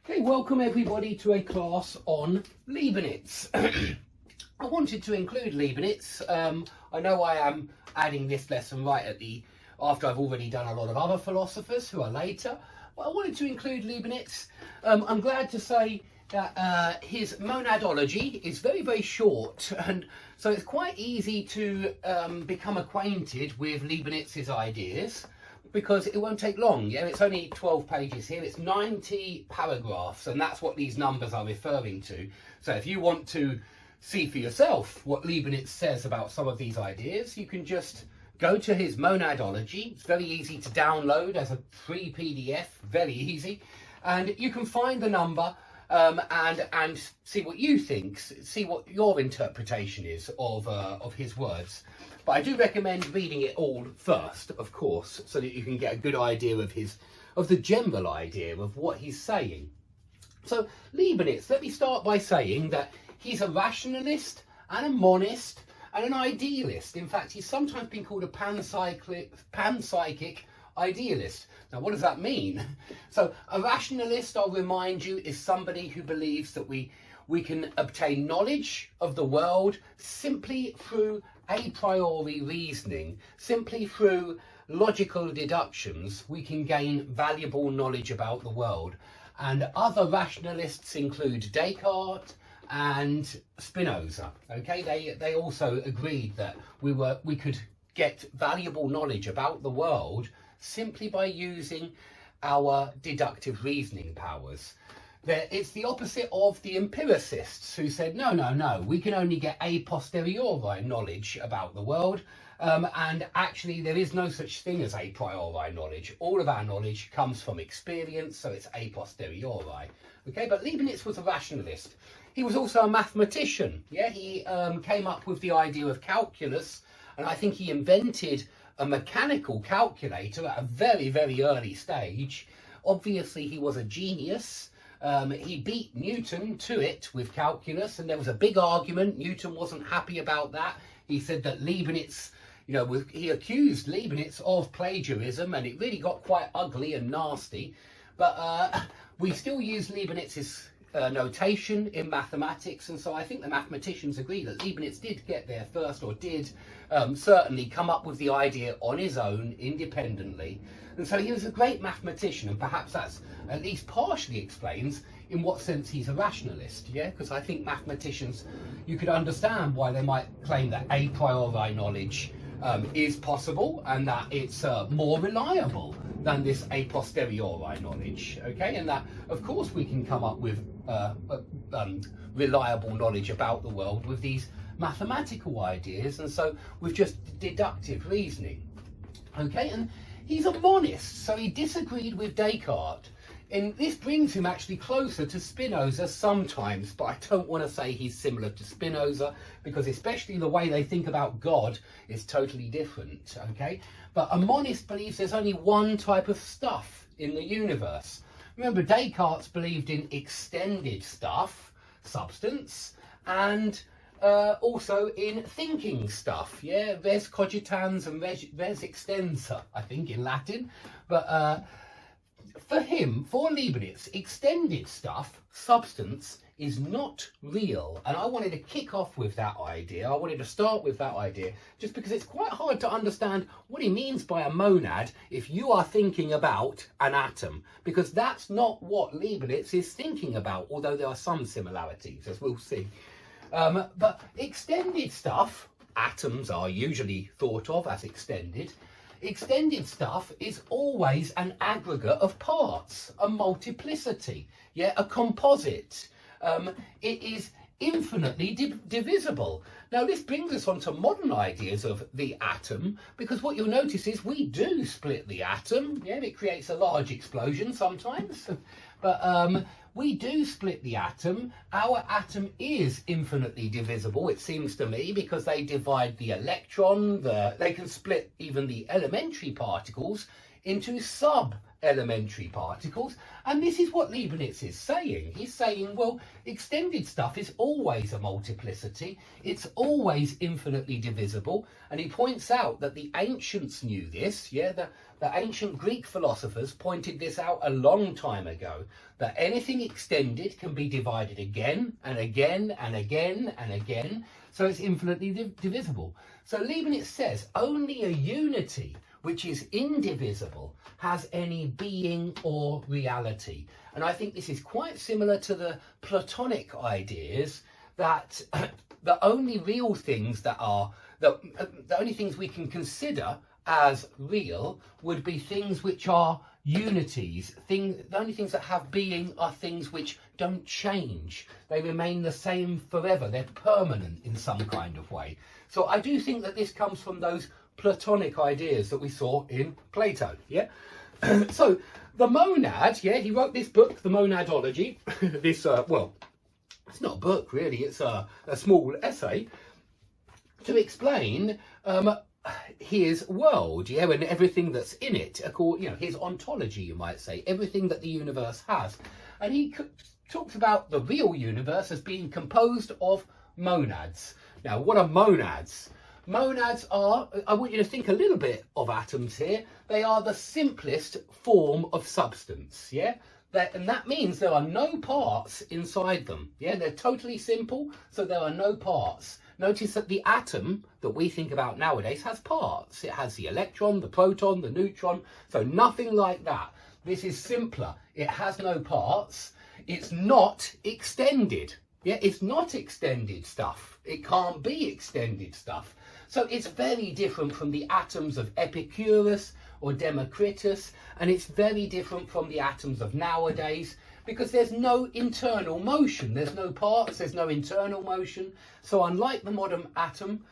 Okay, welcome everybody to a class on Leibniz. I wanted to include Leibniz. I know I am adding this lesson right at after I've already done a lot of other philosophers who are later, but I wanted to include Leibniz. I'm glad to say that his monadology is very, very short, and so it's quite easy to become acquainted with Leibniz's ideas, because it won't take long. Yeah, it's only 12 pages here. It's 90 paragraphs, and that's what these numbers are referring to. So if you want to see for yourself what Leibniz says about some of these ideas, you can just go to his monadology. It's very easy to download as a free PDF, very easy, and you can find the number and see what you think, see what your interpretation is of his words. But I do recommend reading it all first, of course, so that you can get a good idea of the general idea of what he's saying. So Leibniz, let me start by saying that he's a rationalist and a monist and an idealist. In fact, he's sometimes been called a panpsychic idealist. Now, what does that mean? So a rationalist, I'll remind you, is somebody who believes that we can obtain knowledge of the world simply through a priori reasoning, simply through logical deductions. We can gain valuable knowledge about the world. And other rationalists include Descartes and Spinoza. Okay, they also agreed that we could get valuable knowledge about the world simply by using our deductive reasoning powers. It's the opposite of the empiricists who said, no, we can only get a posteriori knowledge about the world. And actually, there is no such thing as a priori knowledge. All of our knowledge comes from experience, so it's a posteriori. Okay, but Leibniz was a rationalist. He was also a mathematician. Yeah, he came up with the idea of calculus, and I think he invented a mechanical calculator at a very, very early stage. Obviously, he was a genius. He beat Newton to it with calculus, and there was a big argument. Newton wasn't happy about that. He said that Leibniz, he accused Leibniz of plagiarism, and it really got quite ugly and nasty. But we still use Leibniz's notation in mathematics, and so I think the mathematicians agree that Leibniz did get there first, or did certainly come up with the idea on his own independently. And so he was a great mathematician, and perhaps that's at least partially explains in what sense he's a rationalist. Yeah, because I think mathematicians, you could understand why they might claim that a priori knowledge is possible, and that it's more reliable than this a posteriori knowledge. Okay, and that of course we can come up with reliable knowledge about the world with these mathematical ideas, and so with just deductive reasoning. Okay, and he's a monist, so he disagreed with Descartes. And this brings him actually closer to Spinoza sometimes, but I don't want to say he's similar to Spinoza, because especially the way they think about God is totally different, okay? But a monist believes there's only one type of stuff in the universe. Remember, Descartes believed in extended stuff, substance, and also in thinking stuff, yeah? Res cogitans and res extensa, I think, in Latin. But for Leibniz, extended stuff, substance, is not real. And I wanted to kick off with that idea. I wanted to start with that idea, just because it's quite hard to understand what he means by a monad if you are thinking about an atom, because that's not what Leibniz is thinking about, although there are some similarities, as we'll see. But extended stuff, atoms are usually thought of as extended. Extended stuff is always an aggregate of parts, a multiplicity, yeah, a composite. It is infinitely divisible. Now, this brings us on to modern ideas of the atom, because what you'll notice is we do split the atom. Yeah, it creates a large explosion sometimes, but we do split the atom. Our atom is infinitely divisible, it seems to me, because they divide the electron, they can split even the elementary particles into sub-elementary particles. And this is what Leibniz is saying. He's saying, well, extended stuff is always a multiplicity. It's always infinitely divisible. And he points out that the ancients knew this. Yeah, the ancient Greek philosophers pointed this out a long time ago, that anything extended can be divided again and again and again and again. So it's infinitely divisible. So Leibniz says only a unity which is indivisible has any being or reality. And I think this is quite similar to the Platonic ideas that the only real things the only things we can consider as real would be things which are unities. The only things that have being are things which don't change. They remain the same forever. They're permanent in some kind of way. So I do think that this comes from those Platonic ideas that we saw in Plato. Yeah. So the monad, yeah, he wrote this book, The Monadology. This well, it's not a book really, it's a small essay to explain his world, yeah, and everything that's in it, his ontology, you might say, everything that the universe has. And he talks about the real universe as being composed of monads. Now, what are monads? Monads are, I want you to think a little bit of atoms here. They are the simplest form of substance, yeah? And that means there are no parts inside them, yeah? They're totally simple, so there are no parts. Notice that the atom that we think about nowadays has parts. It has the electron, the proton, the neutron, so nothing like that. This is simpler. It has no parts. It's not extended. Yeah, it's not extended stuff. It can't be extended stuff. So it's very different from the atoms of Epicurus or Democritus, and it's very different from the atoms of nowadays, because there's no internal motion. There's no parts, there's no internal motion. So unlike the modern atom,